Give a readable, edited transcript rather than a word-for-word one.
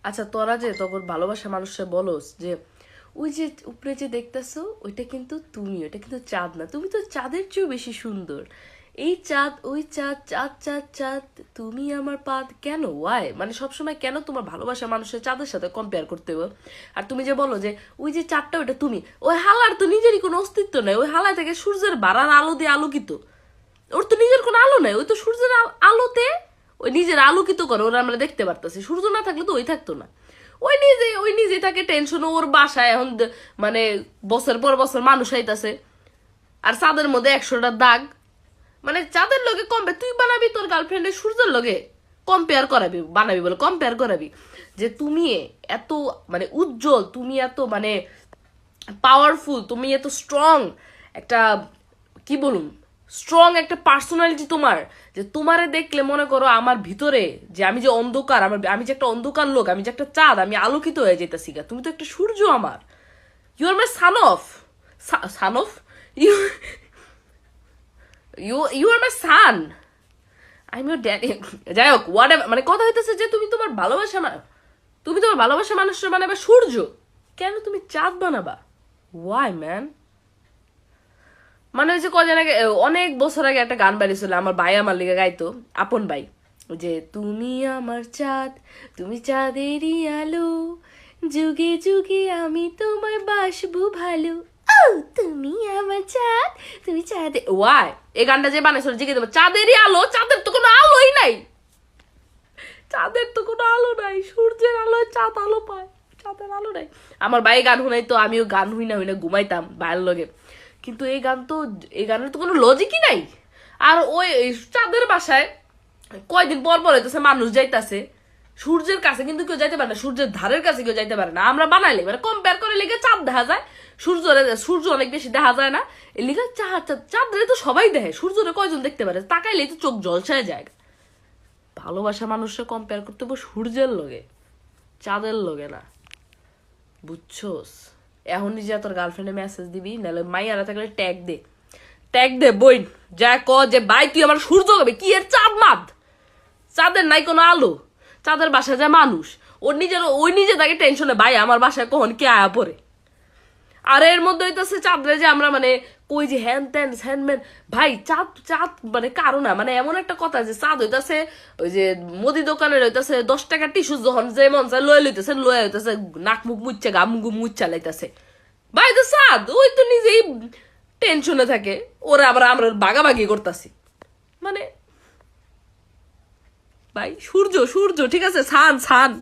আচ্ছা তোরা যে তখন ভালোবাসা মানুষরা বলস যে ওই যে উপরে যে দেখতেছো ওইটা কিন্তু তুমি, ওইটা কিন্তু চাঁদ না, তুমি তো চাঁদের চেয়েও বেশি সুন্দর। এই চাঁদ ওই চাঁদ, চাঁদ চাঁদ চাঁদ, তুমি আমার পাদ, কেন ওয়াই মানে সবসময় কেন তোমার ভালোবাসা মানুষের চাঁদের সাথে কম্পেয়ার করতে হবে? আর তুমি যে বলো যে ওই যে চাঁদটা ওইটা তুমি, ওই হালার তো নিজেরই কোনো অস্তিত্ব নেই, ওই হালা থেকে সূর্যের বাড়ার আলো দিয়ে আলোকিত, ওর তো নিজের কোনো আলো নাই, ওই তো সূর্যের আলোতে ওই নিজের আলোকিত করে ওরা আমরা দেখতে পারতেছি, সূর্য না থাকলে তো ওই থাকতো না। ওই নিজে থাকে টেনশন, ওর বাসায় এখন মানে বছর পর বছর মানুষ আইতাছে, আর চাঁদের মধ্যে 100টা দাগ, মানে চাঁদের লগে কম্পেয়ার তুই বানাবি তোর গার্লফ্রেন্ডের সূর্যের লগে কম্পেয়ার করাবি, বানাবি বলে কম্পেয়ার করাবি যে তুমি এত মানে উজ্জ্বল, তুমি এত মানে পাওয়ারফুল, তুমি এত স্ট্রং একটা, কি বলুম, স্ট্রং একটা পার্সোনালিটি তোমার, যে তোমারে দেখলে মনে করো আমার ভিতরে যে আমি যে অন্ধকার, আমি যে একটা অন্ধকার লোক, আমি যে একটা চাঁদ, আমি আলোকিত হয়ে যেতেছি গা, তুমি তো একটা সূর্য আমার। You are my son of you you are my son, I am your daddy. যাই হোক হোয়াট মানে কথা হইতেছে যে তুমি তোমার ভালোবাসা মানুষের বানাবে সূর্য, কেন তুমি চাঁদ বানাবা? Y man? মানে ওই যে কদিন আগে অনেক বছর আগে একটা গান বাড়িয়েছিল, আমার ভাই আমার লিগে গাইতো, আপন ভাই, যে তুমি আমার চাঁদ, তুমি চাঁদেরই আলো, যুগে যুগে আমি তোমায় বাসবো ভালো, ও তুমি আমার চাঁদ, তুমি চাঁদে, ওয়াই এই গানটা যে বানাইছিল জিজ্ঞেস দেবো, চাঁদেরই আলো, চাঁদের তো কোনো আলোই নাই, চাঁদের তো কোনো আলো নাই, সূর্যের আলোয় চাঁদ আলো পায়, চাঁদের আলো নাই। আমার ভাই গান শুনাইতো, আমিও গান হই না ঘুমাইতাম ভাইয়ের লগে, কিন্তু এই গানের তো কোনো লজিকই নাই। আর ওই চাঁদের বাসায় কয়দিন পর পর হইতেছে মানুষ যাইতাছে, সূর্যের কাছে কিন্তু কেউ যাইতে পারে না, সূর্যের ধারের কাছে কেউ যাইতে পারে না, আমরা বানাইলে মানে কম্পেয়ার করে লেগে চাঁদ দেখা যায়, সূর্য অনেক বেশি দেখা যায় না, এই লিগে চাঁদরে তো সবাই দেখে, সূর্যরে কয়জন দেখতে পারে, তাকাইলেই তো চোখ জলসায় যায়। ভালোবাসা মানুষকে কম্পেয়ার করতে হবে সূর্যের লগে, চাঁদের লগে না, বুঝছোস? এখন নিজে তোর গার্লফ্রেন্ডে মেসেজ দিবি, নাহলে মাইয়ারা থাকলে ট্যাগ দে বইন, যা ক যে ভাই তুই আমার সূর্য হবে কি এর চাঁদ মাদ, চাঁদের নাই কোনো আলো, চাঁদের বাসায় যায় মানুষ, ওই নিজে তাকে টেনশনে ভাই আমার বাসায় কখন কে আয়া পড়ে। আর এর মধ্যে হইতেছে চাঁদরে যে আমরা মানে কই যে হ্যান ত্যান হ্যানম্যান, ভাই চাঁদ চাঁদ মানে কারো না, মানে এমন একটা কথা যে চাঁদ হইতাছে ওই যে মুদি দোকানের হইতাছে 10 টাকার টিস্যু, যখন যে মন চায় লয়ে হইতেছে নাক মুখ মুচ্ছা গাম গুম মুচ্ছা লাইতাছে, ভাই তো চাঁদ ওই তো নিজেই টেনশনে থাকে, ওরা আবার আমরা বাগাবাগি করতেছি, মানে ভাই সূর্য ঠিক আছে, ছান